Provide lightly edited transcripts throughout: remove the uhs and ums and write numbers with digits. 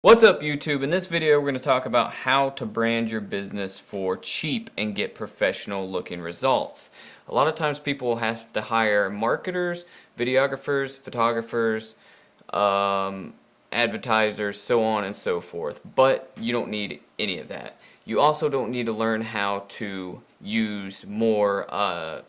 What's up YouTube? In this video we're going to talk about how to brand your business for cheap and get professional looking results. A lot of times people have to hire marketers, videographers, photographers, advertisers, so on and so forth, but you don't need any of that. You also don't need to learn how to use more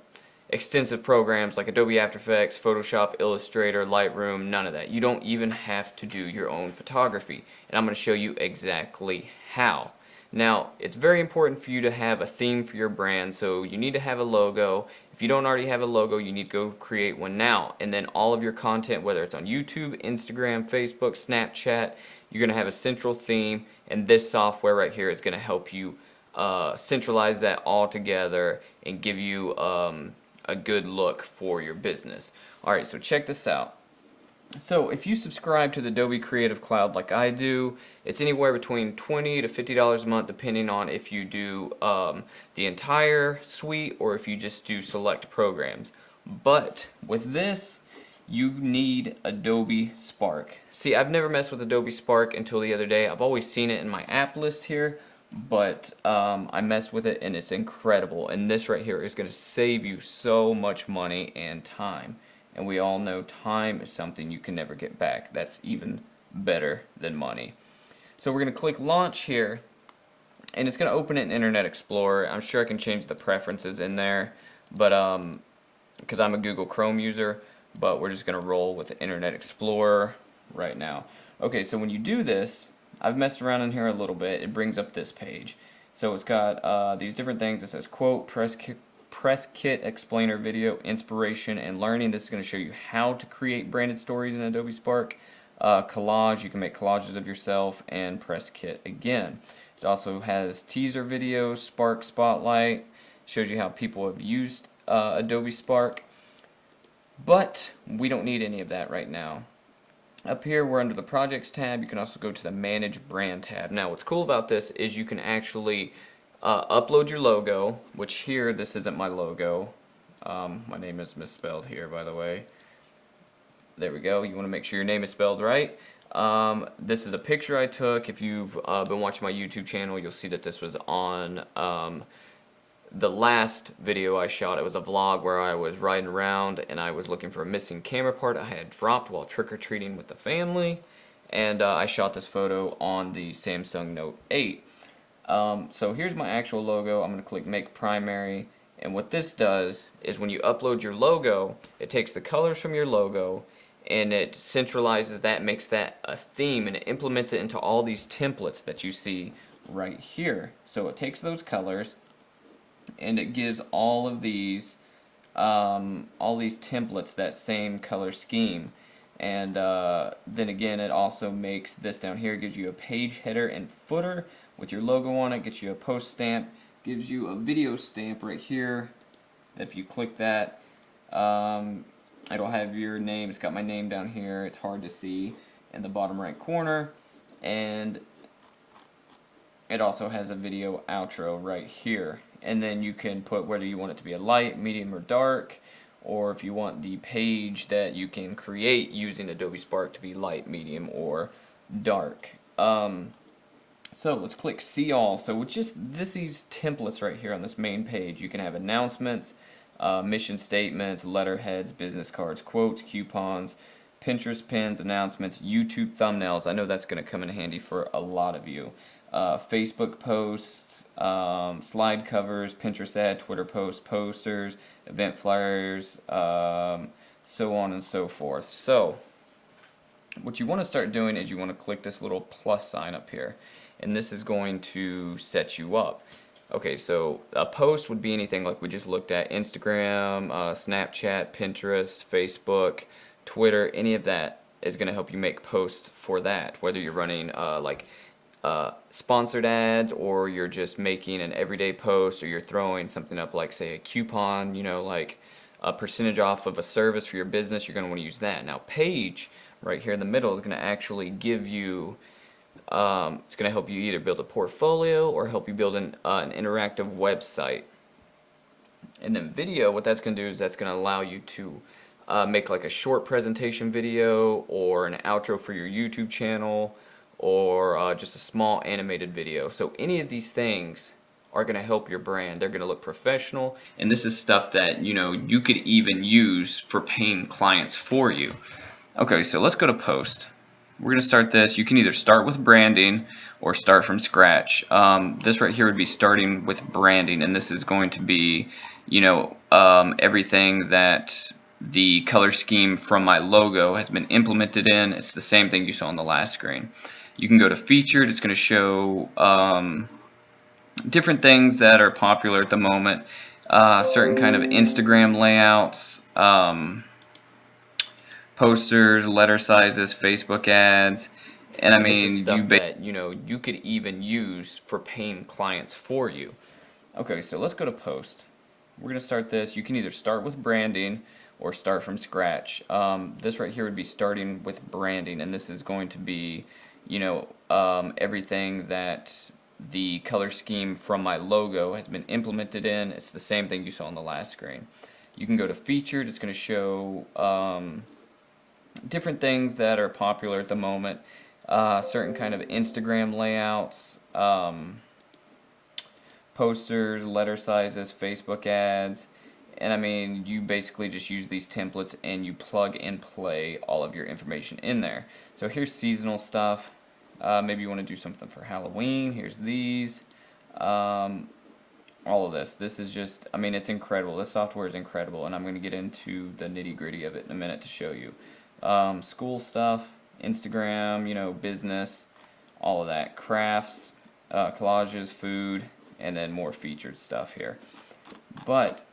extensive programs like Adobe After Effects, Photoshop, Illustrator, Lightroom, none of that. You don't even have to do your own photography, and I'm going to show you exactly how. Now, it's very important for you to have a theme for your brand, so you need to have a logo. If you don't already have a logo, you need to go create one now, and then all of your content, whether it's on YouTube, Instagram, Facebook, Snapchat, you're going to have a central theme, and this software right here is going to help you centralize that all together and give you a good look for your business. Alright, so check this out. So if you subscribe to the Adobe Creative Cloud like I do, it's anywhere between $20 to $50 a month depending on if you do the entire suite or if you just do select programs. But with this, you need Adobe Spark. See, I've never messed with Adobe Spark until the other day. I've always seen it in my app list here, but I messed with it and it's incredible, and this right here is going to save you so much money and time, and we all know time is something you can never get back. That's even better than money. So we're going to click launch here, and it's going to open it in Internet Explorer. I'm sure I can change the preferences in there, but because I'm a Google Chrome user, but we're just going to roll with the Internet Explorer right now. Okay, so when you do this, I've messed around in here a little bit. It brings up this page. So it's got these different things. It says quote, press kit, explainer video, inspiration, and learning. This is going to show you how to create branded stories in Adobe Spark. Collage, you can make collages of yourself, and press kit again. It also has teaser videos, Spark Spotlight, shows you how people have used Adobe Spark. But we don't need any of that right now. Up here we're under the projects tab. You can also go to the manage brand tab. Now what's cool about this is you can actually upload your logo, which here this isn't my logo. My name is misspelled here, by the way. There we go. You want to make sure your name is spelled right. This is a picture I took. If you've been watching my YouTube channel, you'll see that this was on the last video I shot. It was a vlog where I was riding around and I was looking for a missing camera part I had dropped while trick-or-treating with the family, and I shot this photo on the Samsung Note 8. So here's my actual logo. I'm going to click make primary, and what this does is when you upload your logo, it takes the colors from your logo and it centralizes that, makes that a theme, and it implements it into all these templates that you see right here. So it takes those colors and it gives all of these templates that same color scheme, and then again it also makes this down here, gives you a page header and footer with your logo on it, gets you a post stamp, gives you a video stamp right here that if you click that it'll have your name. It's got my name down here, it's hard to see in the bottom right corner, and it also has a video outro right here. And then you can put whether you want it to be a light, medium, or dark, or if you want the page that you can create using Adobe Spark to be light, medium, or dark. So let's click see all. So with just these templates right here on this main page, you can have announcements, mission statements, letterheads, business cards, quotes, coupons, Pinterest pins, announcements, YouTube thumbnails. I know that's going to come in handy for a lot of you. Facebook posts, slide covers, Pinterest ad, Twitter posts, posters, event flyers, so on and so forth. So what you want to start doing is you want to click this little plus sign up here, and this is going to set you up. Okay, so a post would be anything like we just looked at: Instagram, Snapchat, Pinterest, Facebook, Twitter. Any of that is going to help you make posts for that, whether you're running sponsored ads, or you're just making an everyday post, or you're throwing something up like, say, a coupon, you know, like a percentage off of a service for your business. You're going to want to use that. Now page right here in the middle is going to actually give you it's going to help you either build a portfolio or help you build an interactive website. And then video, what that's going to do is that's going to allow you to make like a short presentation video or an outro for your YouTube channel, or just a small animated video. So any of these things are going to help your brand. They're going to look professional, and this is stuff that you could even use for paying clients for you. Okay, so let's go to post. We're going to start this. You can either start with branding or start from scratch. This right here would be starting with branding, and this is going to be everything that the color scheme from my logo has been implemented in. It's the same thing you saw on the last screen. You can go to featured. It's going to show different things that are popular at the moment, certain kind of Instagram layouts, posters, letter sizes, Facebook ads, and I mean, this is stuff that you could even use for paying clients for you. Okay, so let's go to post. We're gonna start this. You can either start with branding or start from scratch. This right here would be starting with branding, and this is going to be everything that the color scheme from my logo has been implemented in. It's the same thing you saw on the last screen. You can go to featured. It's going to show different things that are popular at the moment, certain kind of Instagram layouts, posters, letter sizes, Facebook ads, and I mean, you basically just use these templates and you plug and play all of your information in there. So here's seasonal stuff. Maybe you want to do something for Halloween. Here's these. All of this. This is just, I mean, it's incredible. This software is incredible, and I'm going to get into the nitty-gritty of it in a minute to show you. School stuff, Instagram, business, all of that. Crafts, collages, food, and then more featured stuff here. But,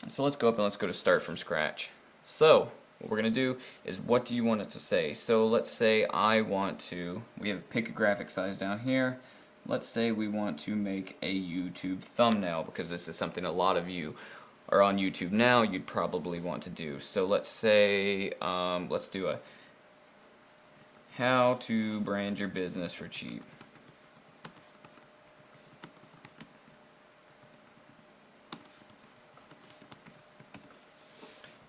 so let's go up and let's go to start from scratch. So, what we're going to do is, what do you want it to say? So let's say we have pick a graphic size down here. Let's say we want to make a YouTube thumbnail, because this is something a lot of you are on YouTube now, you'd probably want to do. So let's say, let's do a how to brand your business for cheap.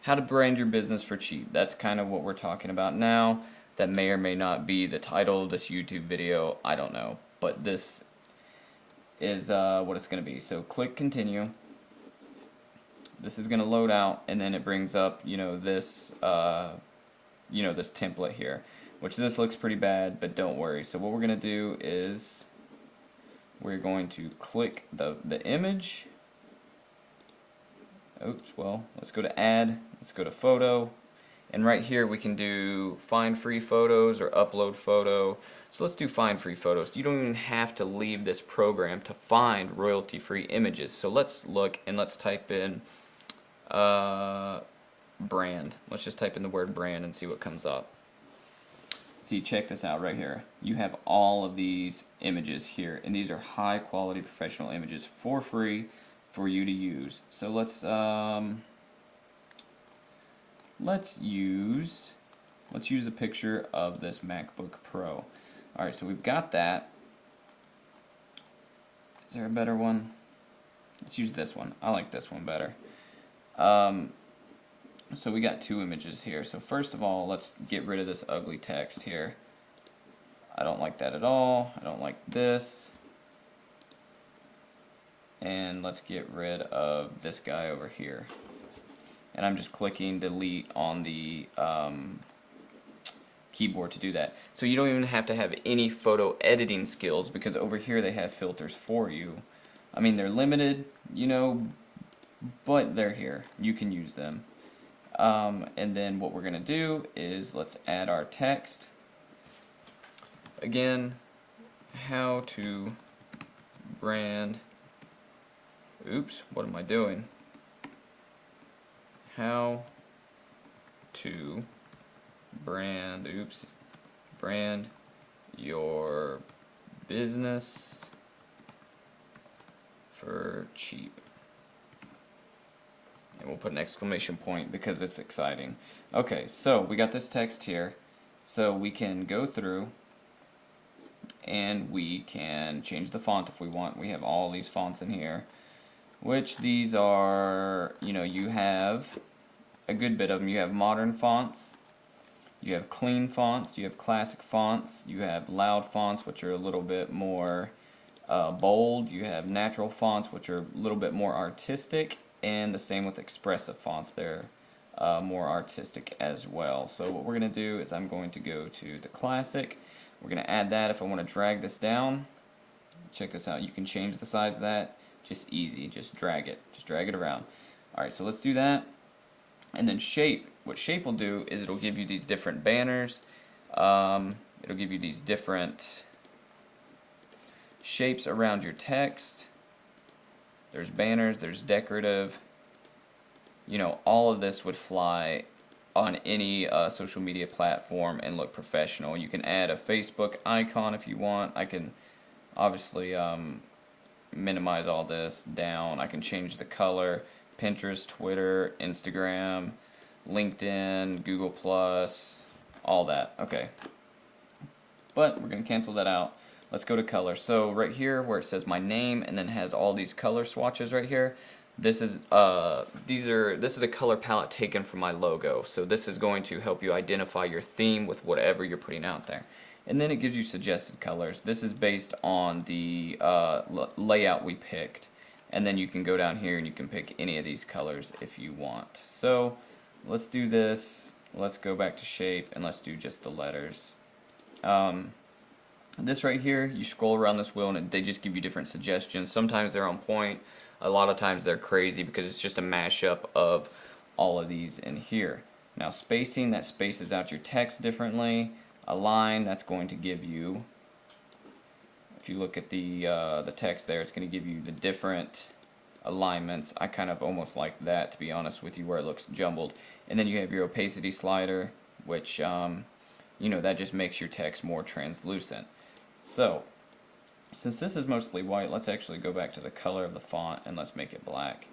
How to brand your business for cheap. That's kind of what we're talking about now. That may or may not be the title of this YouTube video. I don't know. But this is what it's going to be. So click continue. This is going to load out, and then it brings up, this, this template here. Which this looks pretty bad, but don't worry. So what we're going to do is we're going to click the image. Oops, well, let's go to add, let's go to photo, and right here we can do find free photos or upload photo. So let's do find free photos. You don't even have to leave this program to find royalty free images. So let's look and let's type in brand. Let's just type in the word brand and see what comes up. See, check this out right here. You have all of these images here, and these are high quality professional images for free for you to use. So let's use a picture of this MacBook Pro. All right, so we've got that. Is there a better one? Let's use this one. I like this one better. So we got two images here. So first of all, let's get rid of this ugly text here. I don't like that at all. I don't like this. And let's get rid of this guy over here. And I'm just clicking delete on the keyboard to do that. So you don't even have to have any photo editing skills, because over here they have filters for you. I mean, they're limited, but they're here. You can use them. And then what we're going to do is let's add our text. Again, how to brand. Oops, what am I doing? How to brand your business for cheap. And we'll put an exclamation point because it's exciting. Okay, so we got this text here. So we can go through and we can change the font if we want. We have all these fonts in here, which these are, you have a good bit of them. You have modern fonts, You have clean fonts, you have classic fonts, you have loud fonts, which are a little bit more bold, you have natural fonts, which are a little bit more artistic, and the same with expressive fonts. They're more artistic as well. So what we're going to do is I'm going to go to the classic. We're going to add that. If I want to drag this down, check this out. You can change the size of that. Just easy. Just drag it. Just drag it around. Alright, so let's do that. And then shape. What shape will do is it'll give you these different banners. It'll give you these different shapes around your text. There's banners, there's decorative. You know, all of this would fly on any social media platform and look professional. You can add a Facebook icon if you want. I can obviously minimize all this down. I can change the color. Pinterest, Twitter, Instagram, LinkedIn, Google Plus, all that. Okay. But we're going to cancel that out. Let's go to color. So right here where it says my name and then has all these color swatches right here, this is this is a color palette taken from my logo. So this is going to help you identify your theme with whatever you're putting out there. And then it gives you suggested colors. This is based on the layout we picked. And then you can go down here and you can pick any of these colors if you want. So let's do this. Let's go back to shape and let's do just the letters. This right here, you scroll around this wheel and they just give you different suggestions. Sometimes they're on point, a lot of times they're crazy because it's just a mashup of all of these in here. Now spacing, that spaces out your text differently. Align, that's going to give you, if you look at the text there, it's going to give you the different alignments. I kind of almost like that, to be honest with you, where it looks jumbled. And then you have your opacity slider, which you know, that just makes your text more translucent. So, since this is mostly white, let's actually go back to the color of the font and let's make it black.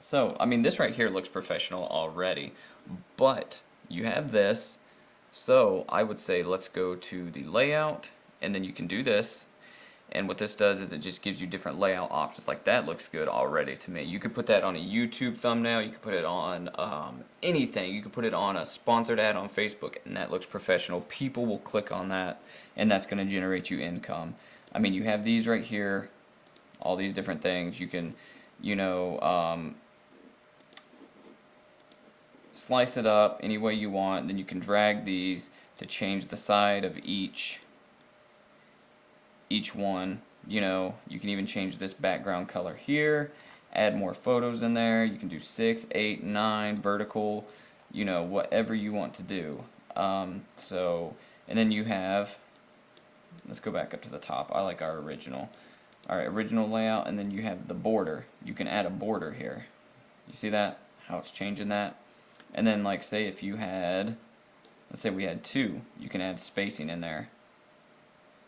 So, I mean, this right here looks professional already, but you have this, so I would say let's go to the layout, and then you can do this. And what this does is it just gives you different layout options. Like that looks good already to me. You could put that on a YouTube thumbnail. You could put it on anything. You could put it on a sponsored ad on Facebook, and that looks professional. People will click on that, and that's going to generate you income. I mean, you have these right here, all these different things. You can, you know, slice it up any way you want. And then you can drag these to change the side of each one. You know, you can even change this background color here, add more photos in there. You can do 6, 8, 9, vertical, you know, whatever you want to do. So, and then you have, let's go back up to the top. I like our original. Alright, original layout, and then you have the border. You can add a border here. You see that? How it's changing that? And then, like, say if you had, let's say we had 2, you can add spacing in there,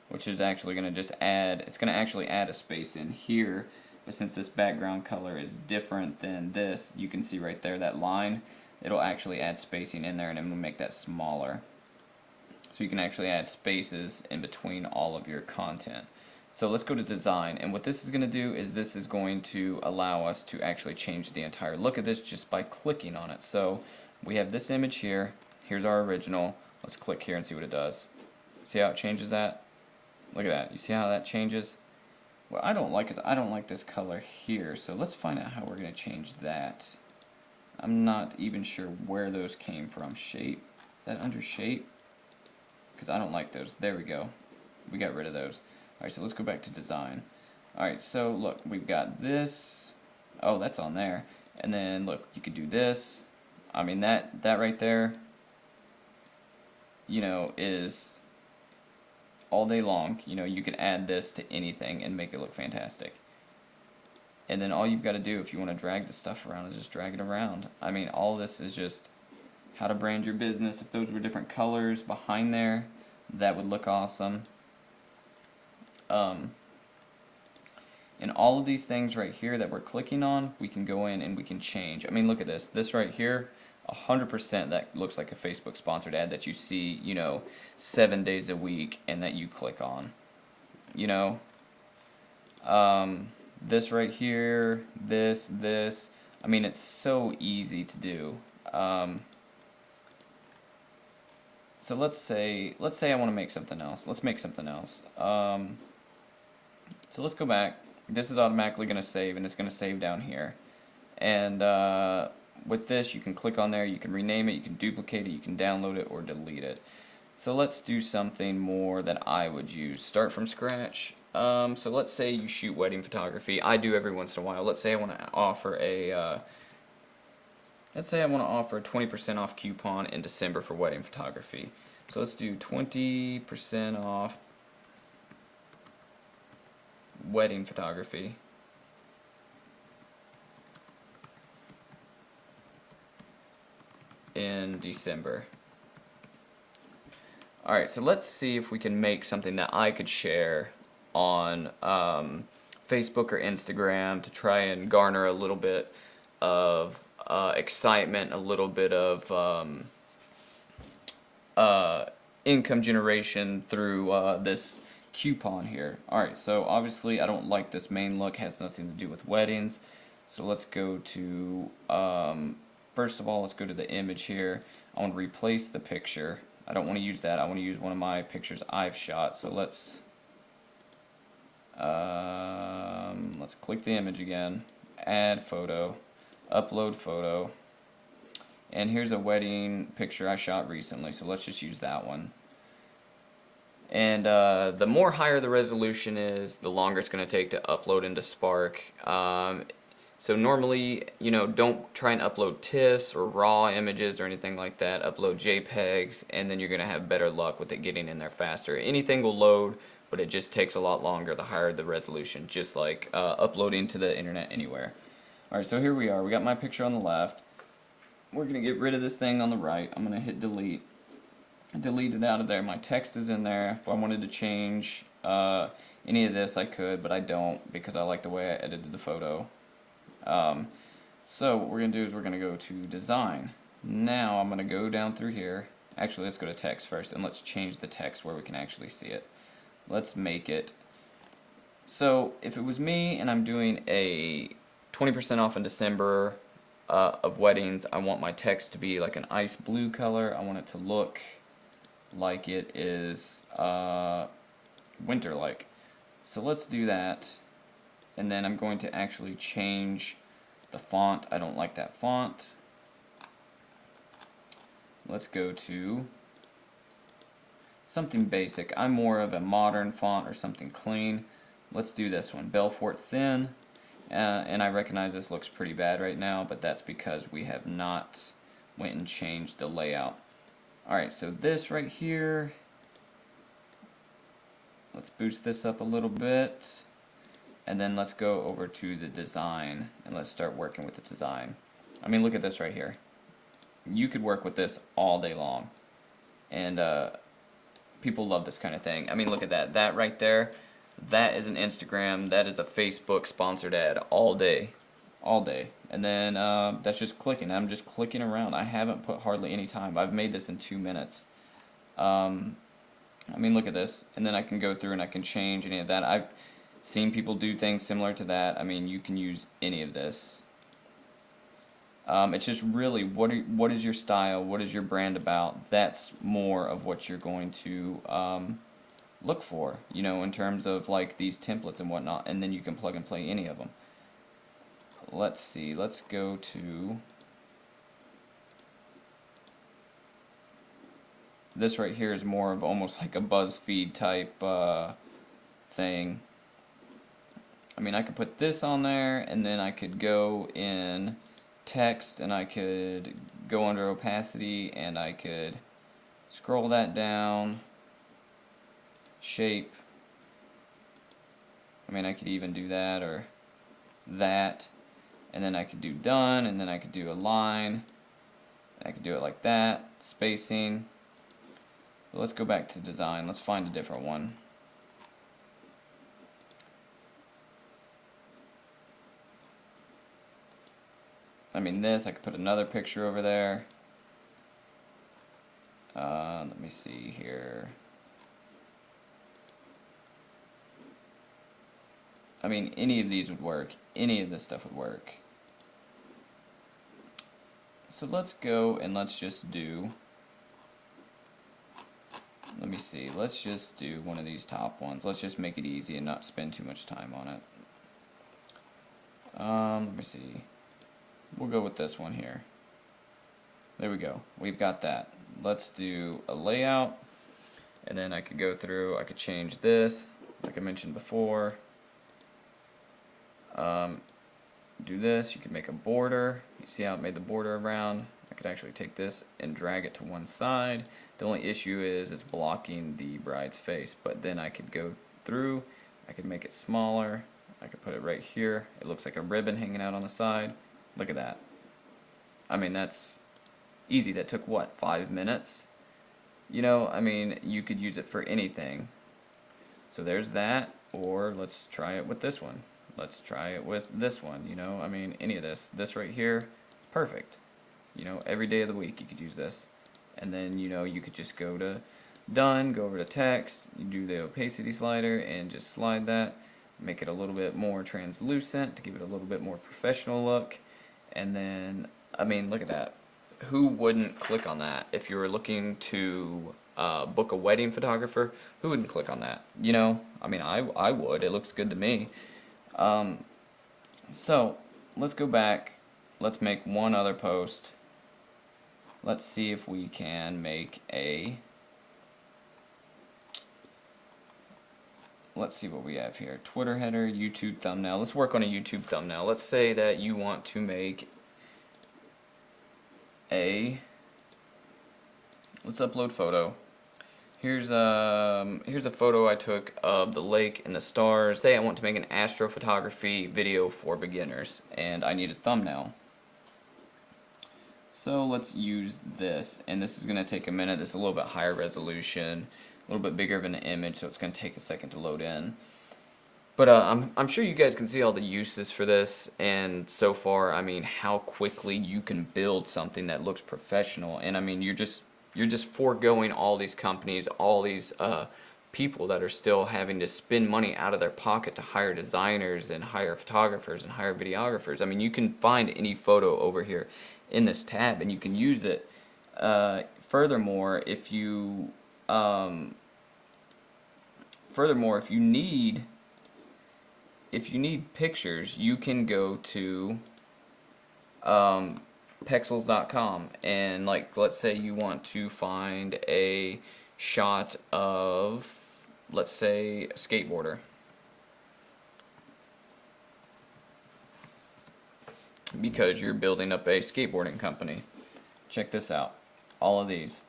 which is actually going to just add, it's going to actually add a space in here. But since this background color is different than this, you can see right there that line, it'll actually add spacing in there and it will make that smaller. So you can actually add spaces in between all of your content. So let's go to design, and what this is going to do is this is going to allow us to actually change the entire look of this just by clicking on it. So we have this image here, here's our original, let's click here and see what it does. See how it changes that? Look at that. You see how that changes? What I don't like is I don't like this color here. So let's find out how we're going to change that. I'm not even sure where those came from. Shape. Is that under shape? Because I don't like those. There we go. We got rid of those. Alright, so let's go back to design. Alright, so look, we've got this. Oh, that's on there. And then look, you could do this. I mean, that right there, you know, is all day long. You know, you can add this to anything and make it look fantastic. And then all you've got to do if you want to drag the stuff around is just drag it around. I mean, all this is just how to brand your business. If those were different colors behind there, that would look awesome. And all of these things right here that we're clicking on, we can go in and we can change. I mean, look at this. This right here, 100% that looks like a Facebook sponsored ad that you see, you know, 7 days a week and that you click on. You know, this right here, this, I mean, it's so easy to do. So let's say I want to make something else. Let's make something else. So let's go back. This is automatically going to save, and it's going to save down here. And with this, you can click on there, you can rename it, you can duplicate it, you can download it, or delete it. So let's do something more that I would use. Start from scratch. So let's say you shoot wedding photography. I do every once in a while. Let's say I want to offer a 20% off coupon in December for wedding photography. So let's do 20% off wedding photography. In December. Alright, so let's see if we can make something that I could share on Facebook or Instagram to try and garner a little bit of excitement, a little bit of income generation through this coupon here. Alright, so obviously I don't like this main look, it has nothing to do with weddings. So let's go to first of all, let's go to the image here. I want to replace the picture. I don't want to use that. I want to use one of my pictures I've shot. So let's click the image again. Add photo. Upload photo. And here's a wedding picture I shot recently. So let's just use that one. And the more higher the resolution is, the longer it's going to take to upload into Spark. So normally, don't try and upload TIFFs or raw images or anything like that. Upload JPEGs, and then you're going to have better luck with it getting in there faster. Anything will load, but it just takes a lot longer the higher the resolution, just like uploading to the internet anywhere. Alright, so here we are. We got my picture on the left. We're going to get rid of this thing on the right. I'm going to hit delete. Delete it out of there. My text is in there. If I wanted to change any of this, I could, but I don't because I like the way I edited the photo. So what we're going to do is we're going to go to design. Now I'm going to go down through here. Actually, let's go to text first, and let's change the text where we can actually see it. Let's make it. So if it was me and I'm doing a 20% off in December of weddings, I want my text to be like an ice blue color. I want it to look like it is winter-like. So let's do that. And then I'm going to actually change the font. I don't like that font. Let's go to something basic. I'm more of a modern font or something clean. Let's do this one, Belfort Thin. And I recognize this looks pretty bad right now, but that's because we have not went and changed the layout. Alright, so this right here, let's boost this up a little bit. And then let's go over to the design and let's start working with the design. I mean, look at this right here. You could work with this all day long. And people love this kind of thing. I mean, look at that. That right there, that is an Instagram, that is a Facebook sponsored ad all day. All day. And then that's just clicking. I'm just clicking around. I haven't put hardly any time. I've made this in 2 minutes. I mean, look at this. And then I can go through and I can change any of that. I've seen people do things similar to that. I mean, you can use any of this. It's just really what is your style, what is your brand about. That's more of what you're going to look for, in terms of like these templates and whatnot, and then you can plug and play any of them. Let's see, let's go to this right here is more of almost like a BuzzFeed type thing. I mean, I could put this on there, and then I could go in text, and I could go under opacity, and I could scroll that down, shape. I mean, I could even do that or that, and then I could do done, and then I could do a line. I could do it like that, spacing. But let's go back to design. Let's find a different one. I mean, this, I could put another picture over there. Let me see here. I mean, any of these would work. Any of this stuff would work. So let's go and let's just do, let me see, let's just do one of these top ones. Let's just make it easy and not spend too much time on it. Let me see. We'll go with this one here. There we go. We've got that. Let's do a layout, and then I could go through, I could change this, like I mentioned before. Do this, you can make a border. You see how it made the border around? I could actually take this and drag it to one side. The only issue is it's blocking the bride's face, but then I could go through, I could make it smaller, I could put it right here. It looks like a ribbon hanging out on the side. Look at that. I mean, that's easy. That took what, 5 minutes? You know, I mean, you could use it for anything. So there's that, or let's try it with this one. Let's try it with this one, you know, I mean, any of this. This right here, perfect. You know, every day of the week you could use this. And then, you know, you could just go to done, go over to text, you do the opacity slider and just slide that, make it a little bit more translucent to give it a little bit more professional look. And then, I mean, look at that. Who wouldn't click on that? If you were looking to book a wedding photographer, who wouldn't click on that? You know, I mean, I would. It looks good to me. So let's go back, let's make one other post. Let's see if we can make let's see what we have here. Twitter header, YouTube thumbnail. Let's work on a YouTube thumbnail. Let's say that you want to make let's upload photo. Here's a photo I took of the lake and the stars. Say I want to make an astrophotography video for beginners, and I need a thumbnail. So let's use this, and this is going to take a minute. This is a little bit higher resolution, a little bit bigger of an image, so it's going to take a second to load in. But I'm sure you guys can see all the uses for this, and so far, I mean, how quickly you can build something that looks professional. And I mean, you're just foregoing all these companies, all these people that are still having to spend money out of their pocket to hire designers and hire photographers and hire videographers. I mean, you can find any photo over here in this tab and you can use it. Furthermore, if you need pictures, you can go to pexels.com, and like, let's say you want to find a shot of, let's say, a skateboarder. Because you're building up a skateboarding company. Check this out. All of these.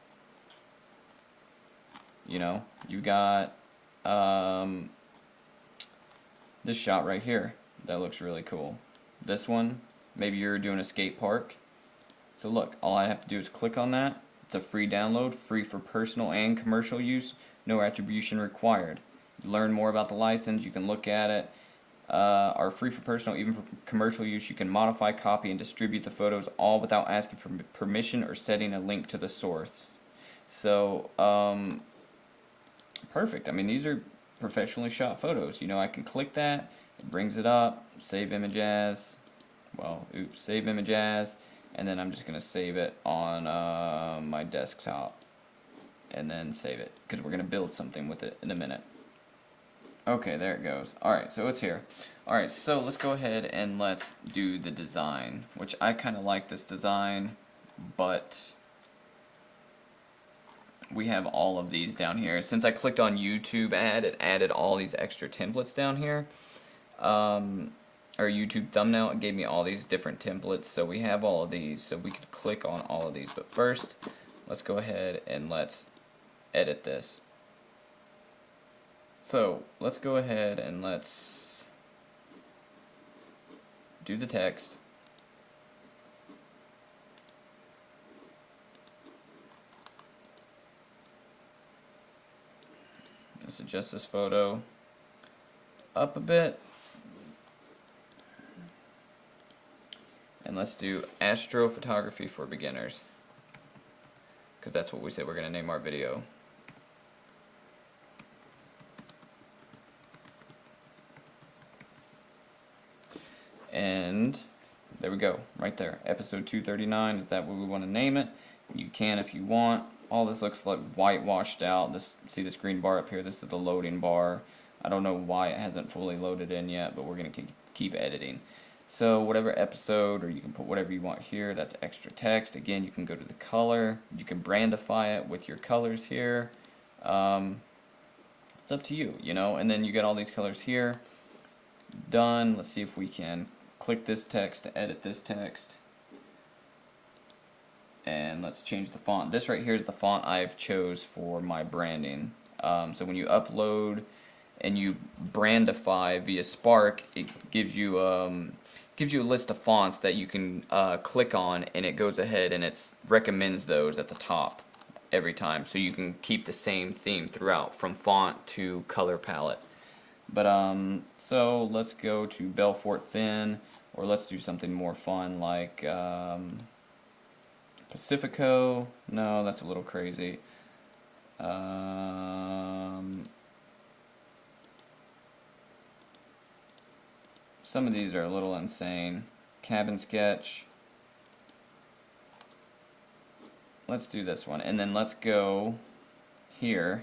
You know, you got this shot right here. That looks really cool. This one, maybe you're doing a skate park. So look, all I have to do is click on that. It's a free download, free for personal and commercial use, no attribution required. Learn more about the license, you can look at it. Are free for personal, even for commercial use. You can modify, copy, and distribute the photos all without asking for permission or setting a link to the source. So, perfect. I mean, these are professionally shot photos. You know, I can click that, it brings it up, save image as, save image as, and then I'm just going to save it on my desktop and then save it because we're going to build something with it in a minute. Okay, there it goes. Alright, so it's here. Alright, so let's go ahead and let's do the design, which I kind of like this design, but we have all of these down here. Since I clicked on YouTube ad, it added all these extra templates down here. Our YouTube thumbnail, it gave me all these different templates, so we have all of these, so we could click on all of these. But first, let's go ahead and let's edit this. So let's go ahead and let's do the text. Let's adjust this photo up a bit. And let's do astrophotography for beginners, because that's what we said we're going to name our video. And There we go, right there. Episode 239, is that what we want to name it? You can if you want. All this looks like whitewashed out. See this green bar up here? This is the loading bar. I don't know why it hasn't fully loaded in yet, but we're going to keep editing. So whatever episode, or you can put whatever you want here, that's extra text. Again, you can go to the color. You can brandify it with your colors here. It's up to you, you know. And then you get all these colors here. Done. Let's see if we can click this text to edit this text. And let's change the font. This right here is the font I've chose for my branding. So when you upload and you brandify via Spark, it gives you a list of fonts that you can click on, and it goes ahead and it recommends those at the top every time, so you can keep the same theme throughout from font to color palette. But so let's go to Belfort Thin, or let's do something more fun like Pacifico. No, that's a little crazy. Some of these are a little insane. Cabin Sketch. Let's do this one, and then let's go here.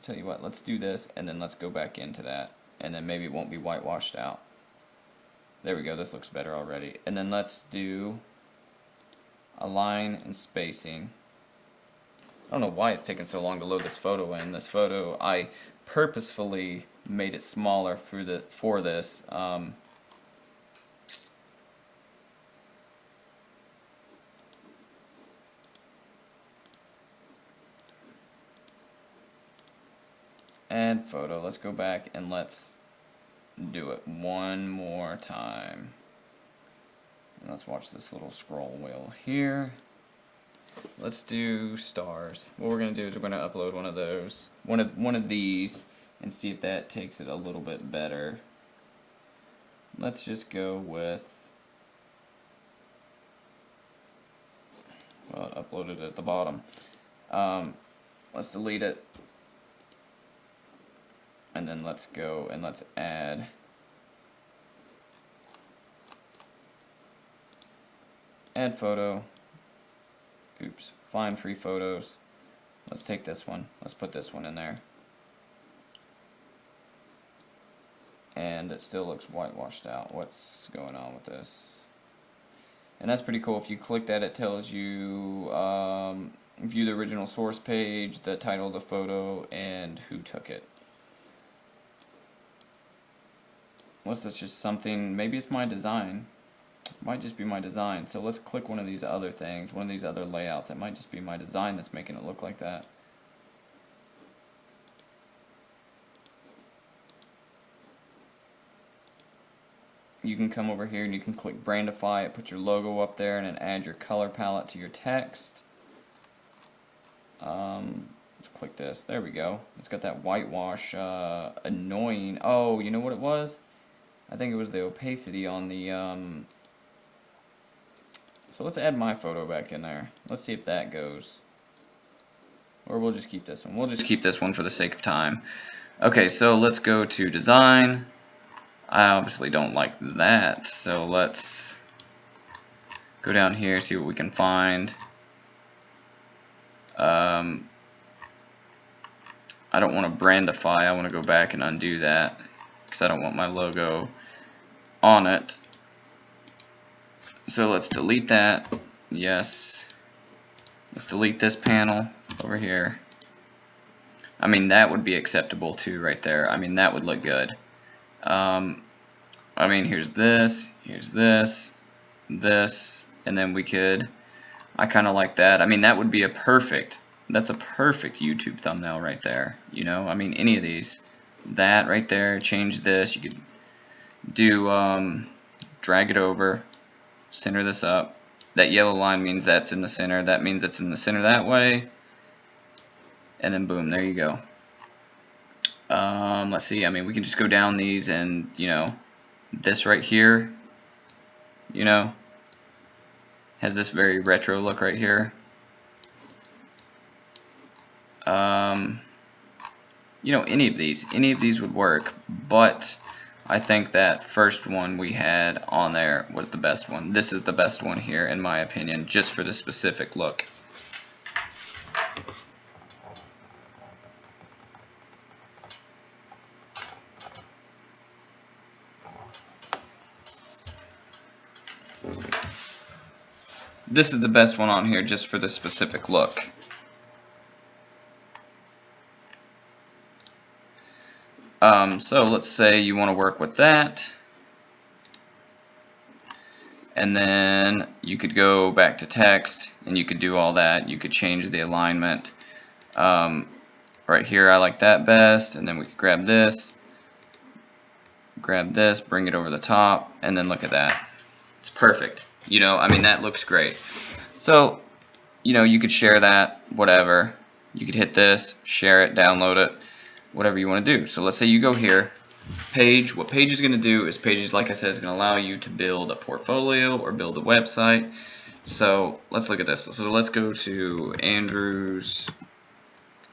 Tell you what, let's do this, and then let's go back into that, and then maybe it won't be whitewashed out. There we go, this looks better already. And then let's do align and spacing. I don't know why it's taking so long to load this photo in. This photo, I purposefully made it smaller for this. Add photo. Let's go back and let's do it one more time. And let's watch this little scroll wheel here. Let's do stars. What we're going to do is we're going to upload one of those, one of these, and see if that takes it a little bit better. Let's just go with, well, it uploaded at the bottom. Let's delete it. And then let's go and let's add photo. Oops, find free photos. Let's take this one. Let's put this one in there. And it still looks whitewashed out. What's going on with this? And that's pretty cool. If you click that, it tells you view the original source page, the title of the photo, and who took it. Unless that's just something, maybe it's my design. It might just be my design. So let's click one of these other things, one of these other layouts. It might just be my design that's making it look like that. You can come over here and you can click Brandify it, put your logo up there, and then add your color palette to your text. Let's click this. There we go. It's got that whitewash, annoying. Oh, you know what it was? I think it was the opacity on the, so let's add my photo back in there. Let's see if that goes. Or we'll just keep this one. We'll just keep this one for the sake of time. Okay, so let's go to design. I obviously don't like that, so let's go down here, see what we can find. I don't want to brandify. I want to go back and undo that because I don't want my logo on it. So let's delete that. Yes. Let's delete this panel over here. I mean, that would be acceptable too right there. I mean, that would look good. I mean, here's this, this, and then we could, I kind of like that. I mean, that would be that's a perfect YouTube thumbnail right there, you know. I mean, any of these, that right there, change this, you could do, drag it over, center this up. That yellow line means that's in the center, that means it's in the center that way, and then boom, there you go. Let's see, I mean, we can just go down these and, you know, this right here, you know, has this very retro look right here. You know, any of these would work, but I think that first one we had on there was the best one. This is the best one here, in my opinion, just for the specific look. This is the best one on here just for the specific look. So let's say you want to work with that, and then you could go back to text and you could do all that. You could change the alignment. Right here I like that best, and then we could grab this, bring it over the top, and then look at that. It's perfect. You know, I mean, that looks great. So, you know, you could share that, whatever. You could hit this, share it, download it, whatever you want to do. So let's say you go here, Page. What Page is going to do is Page, like I said, is going to allow you to build a portfolio or build a website. So let's look at this. So let's go to Andrew's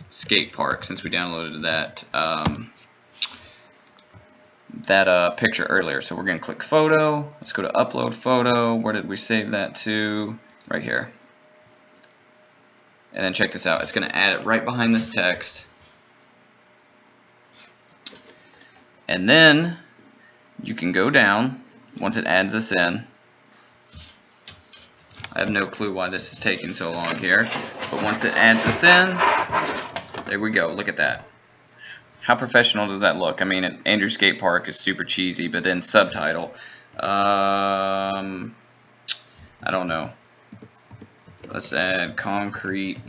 skate park, since we downloaded that picture earlier. So we're going to click photo. Let's go to upload photo. Where did we save that to? Right here. And then check this out. It's going to add it right behind this text. And then you can go down once it adds this in. I have no clue why this is taking so long here, but once it adds this in, there we go. Look at that. How professional does that look? I mean, Andrew Skate Park is super cheesy, but then subtitle. I don't know. Let's add concrete.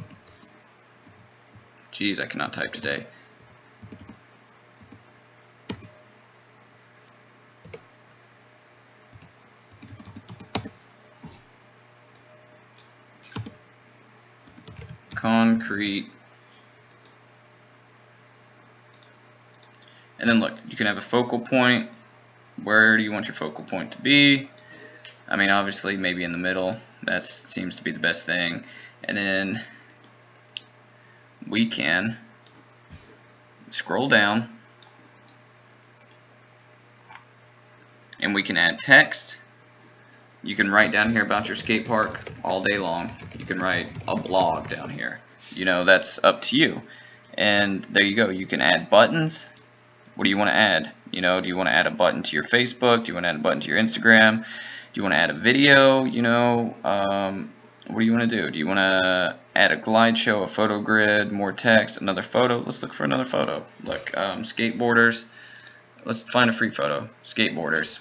Jeez, I cannot type today. Concrete. And then look, you can have a focal point. Where do you want your focal point to be? I mean, obviously maybe in the middle. That seems to be the best thing. And then we can scroll down and we can add text. You can write down here about your skate park all day long. You can write a blog down here. You know, that's up to you. And there you go. You can add buttons. What do you want to add? You know, do you want to add a button to your Facebook? Do you want to add a button to your Instagram? Do you want to add a video? You know, what do you want to do? Do you want to add a glide show, a photo grid, more text, another photo? Let's look for another photo. Look, skateboarders. Let's find a free photo. Skateboarders.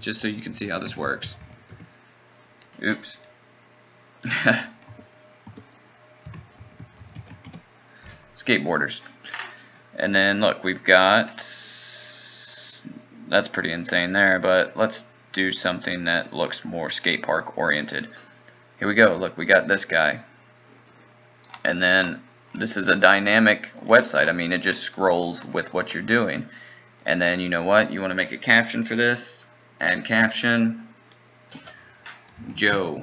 Just so you can see how this works. Oops. Skateboarders. And then look, we've got, that's pretty insane there, but let's do something that looks more skate park oriented. Here we go. Look, we got this guy. And then this is a dynamic website. I mean, it just scrolls with what you're doing. And then you know what? You want to make a caption for this. Add caption, Joe.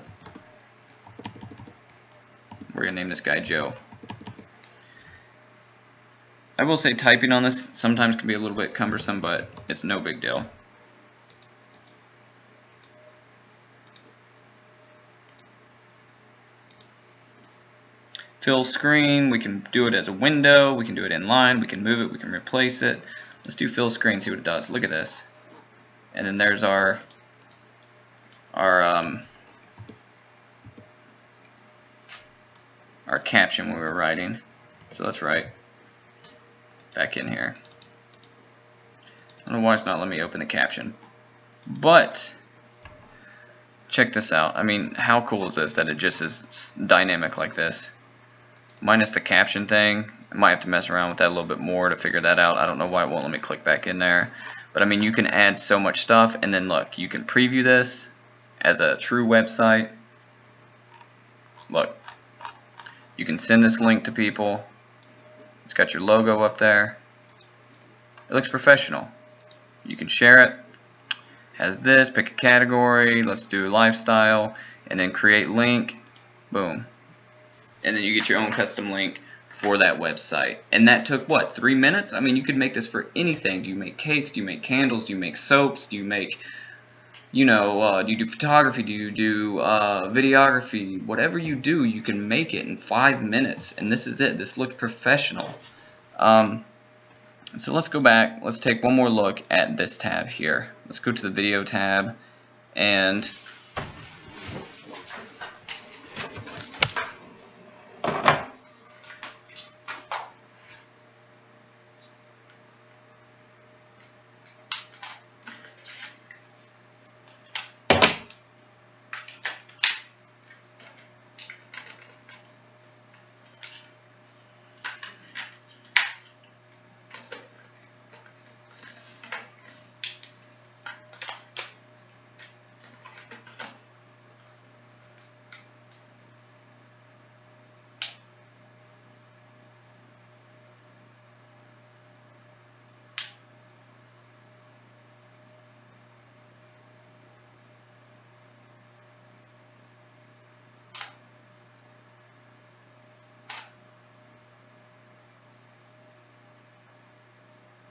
We're going to name this guy Joe. I will say typing on this sometimes can be a little bit cumbersome, but it's no big deal. Fill screen, we can do it as a window, we can do it inline, we can move it, we can replace it. Let's do fill screen, see what it does. Look at this. And then there's our caption we were writing. So let's write back in here. I don't know why it's not letting me open the caption. But check this out. I mean, how cool is this that it just is dynamic like this? Minus the caption thing. I might have to mess around with that a little bit more to figure that out. I don't know why it won't let me click back in there. But I mean, you can add so much stuff, and then look, you can preview this as a true website. Look, you can send this link to people. It's got your logo up there. It looks professional. You can share it. Has this, pick a category, let's do lifestyle, and then create link, boom. And then you get your own custom link for that website. And that took what, 3 minutes? I mean, you could make this for anything. Do you make cakes? Do you make candles? Do you make soaps? Do you make, do you do photography? Do you do videography? Whatever you do, you can make it in 5 minutes. And this is it. This looks professional. So let's go back. Let's take one more look at this tab here. Let's go to the video tab and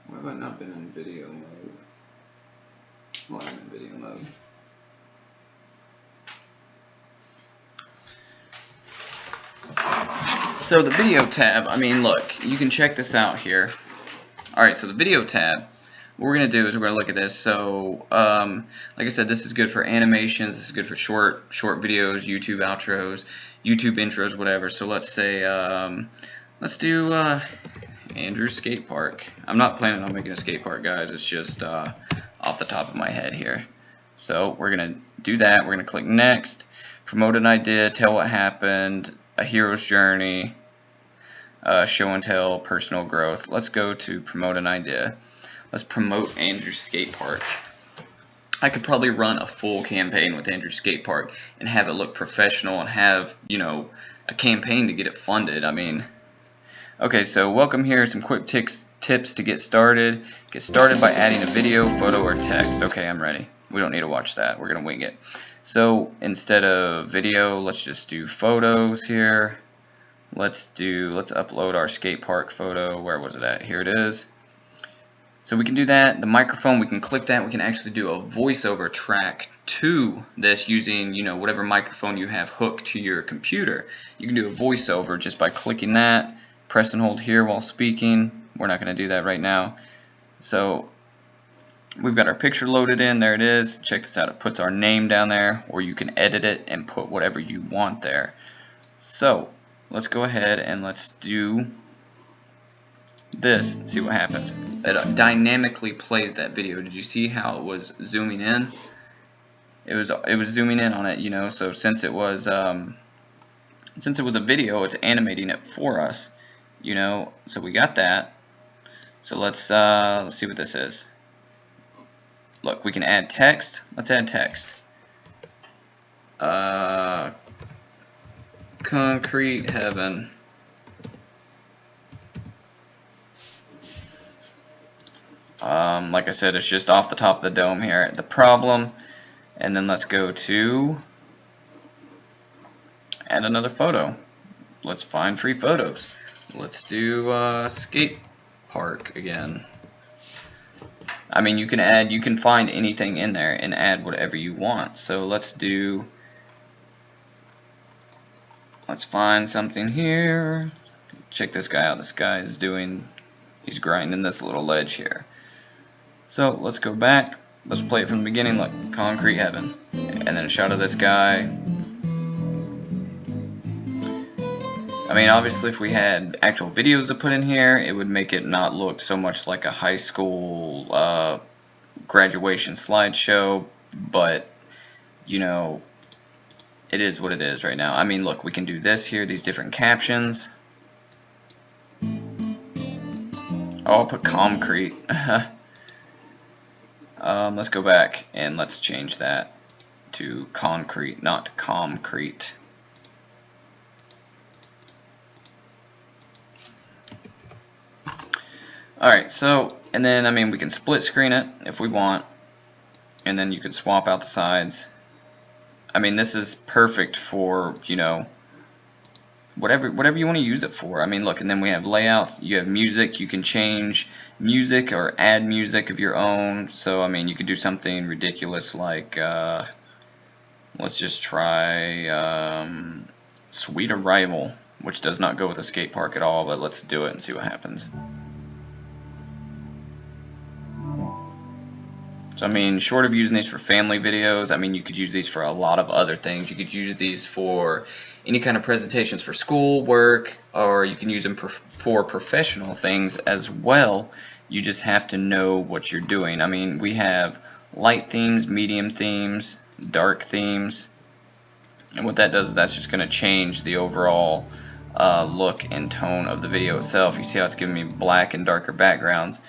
why have I not been in video mode? Well, I'm in video mode. So the video tab, I mean, look, you can check this out here. Alright, so the video tab, what we're going to do is we're going to look at this. So, like I said, this is good for animations, this is good for short videos, YouTube outros, YouTube intros, whatever. So let's say, let's do Andrew's skate park. I'm not planning on making a skate park, guys. It's just off the top of my head here. So we're going to do that. We're going to click next, promote an idea, tell what happened, a hero's journey, show and tell, personal growth. Let's go to promote an idea. Let's promote Andrew's skate park. I could probably run a full campaign with Andrew's skate park and have it look professional and have, a campaign to get it funded. I mean, okay, so welcome here. Some quick tips to get started. Get started by adding a video, photo, or text. Okay, I'm ready. We don't need to watch that. We're going to wing it. So instead of video, let's just do photos here. Let's upload our skate park photo. Where was it at? Here it is. So we can do that. The microphone, we can click that. We can actually do a voiceover track to this using, whatever microphone you have hooked to your computer. You can do a voiceover just by clicking that. Press and hold here while speaking. We're not going to do that right now. So we've got our picture loaded in. There it is. Check this out. It puts our name down there, or you can edit it and put whatever you want there. So let's go ahead and let's do this and see what happens. It dynamically plays that video. Did you see how it was zooming in? It was zooming in on it, so since it was a video, it's animating it for us, so we got that. So let's see what this is. Look, we can add text. Let's add text. Concrete heaven. Like I said, it's just off the top of the dome here. The problem, and then let's go to add another photo. Let's find free photos. Let's do skate park again. I mean, you can find anything in there and add whatever you want. So let's find something here. Check this guy out. This guy is he's grinding this little ledge here. So let's go back. Let's play it from the beginning. Look, concrete heaven, and then a shot of this guy. I mean, obviously, if we had actual videos to put in here, it would make it not look so much like a high school graduation slideshow. But it is what it is right now. I mean, look, we can do this here. These different captions. Oh, I'll put concrete. Let's go back and let's change that to concrete, not concrete. Alright, so, and then, I mean, we can split screen it if we want, and then you can swap out the sides. I mean, this is perfect for, whatever you want to use it for. I mean, look, and then we have layouts, you have music, you can change music or add music of your own. So I mean, you could do something ridiculous like let's just try Sweet Arrival, which does not go with a skate park at all, but let's do it and see what happens. So I mean, short of using these for family videos, I mean, you could use these for a lot of other things. You could use these for any kind of presentations for school work, or you can use them for professional things as well. You just have to know what you're doing. I mean, we have light themes, medium themes, dark themes, and what that does is that's just going to change the overall look and tone of the video itself. You see how it's giving me black and darker backgrounds.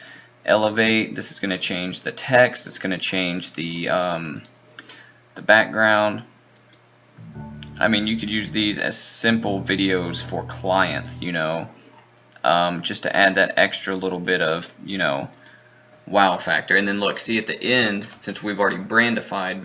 Elevate, this is going to change the text, it's going to change the background. I mean, you could use these as simple videos for clients, you know, just to add that extra little bit of, you know, wow factor. And then look, see at the end, since we've already brandified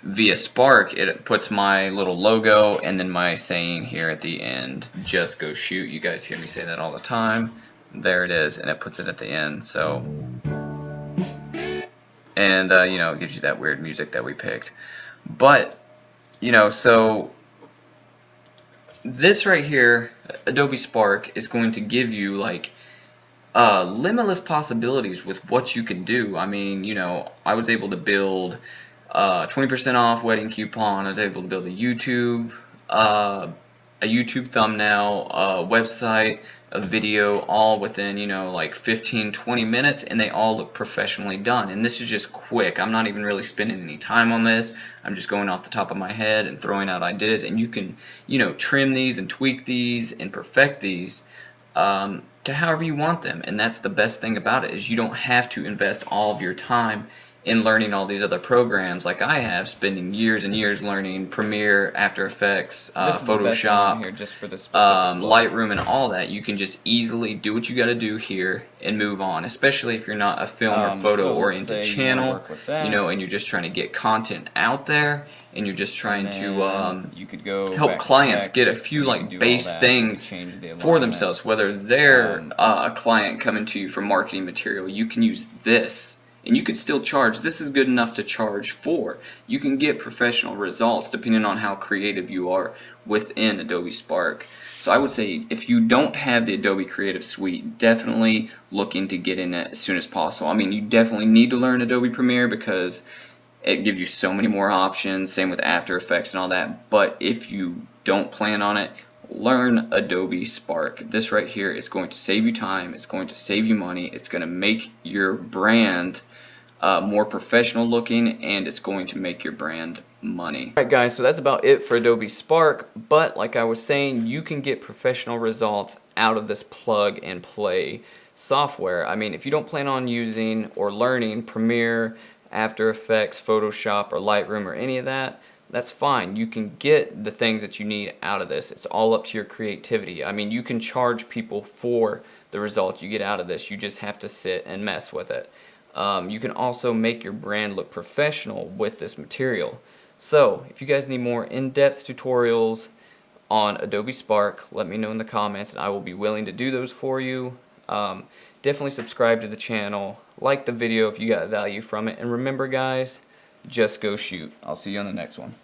via Spark, it puts my little logo and then my saying here at the end, just go shoot. You guys hear me say that all the time. There it is, and it puts it at the end. So, and you know, it gives you that weird music that we picked. But you know, so this right here, Adobe Spark, is going to give you like limitless possibilities with what you can do. I mean, you know, I was able to build 20% off wedding coupon. I was able to build a YouTube thumbnail, a website, a video, all within, you know, like 15-20 minutes, and they all look professionally done. And this is just quick. I'm not even really spending any time on this. I'm just going off the top of my head and throwing out ideas, and you can, you know, trim these and tweak these and perfect these to however you want them. And that's the best thing about it, is you don't have to invest all of your time in learning all these other programs like I have, spending years and years learning Premiere, After Effects, Photoshop, here just for the Lightroom, and all that. You can just easily do what you got to do here and move on, especially if you're not a film or photo oriented channel, you know, and you're just trying to get content out there, and you're just trying to you could go help clients get a few like base things for themselves. Whether they're a client coming to you for marketing material, you can use this. And you could still charge. This is good enough to charge for. You can get professional results depending on how creative you are within Adobe Spark. So I would say if you don't have the Adobe Creative Suite, definitely look into getting it as soon as possible. I mean, you definitely need to learn Adobe Premiere because it gives you so many more options, same with After Effects and all that. But if you don't plan on it, learn Adobe Spark. This right here is going to save you time, it's going to save you money, it's going to make your brand more professional looking, and it's going to make your brand money. Alright guys, so that's about it for Adobe Spark, but like I was saying, you can get professional results out of this plug and play software. I mean, if you don't plan on using or learning Premiere, After Effects, Photoshop, or Lightroom, or any of that, that's fine. You can get the things that you need out of this. It's all up to your creativity. I mean, you can charge people for the results you get out of this. You just have to sit and mess with it. You can also make your brand look professional with this material. So, if you guys need more in-depth tutorials on Adobe Spark, let me know in the comments, and I will be willing to do those for you. Definitely subscribe to the channel, like the video if you got value from it, and remember guys, just go shoot. I'll see you on the next one.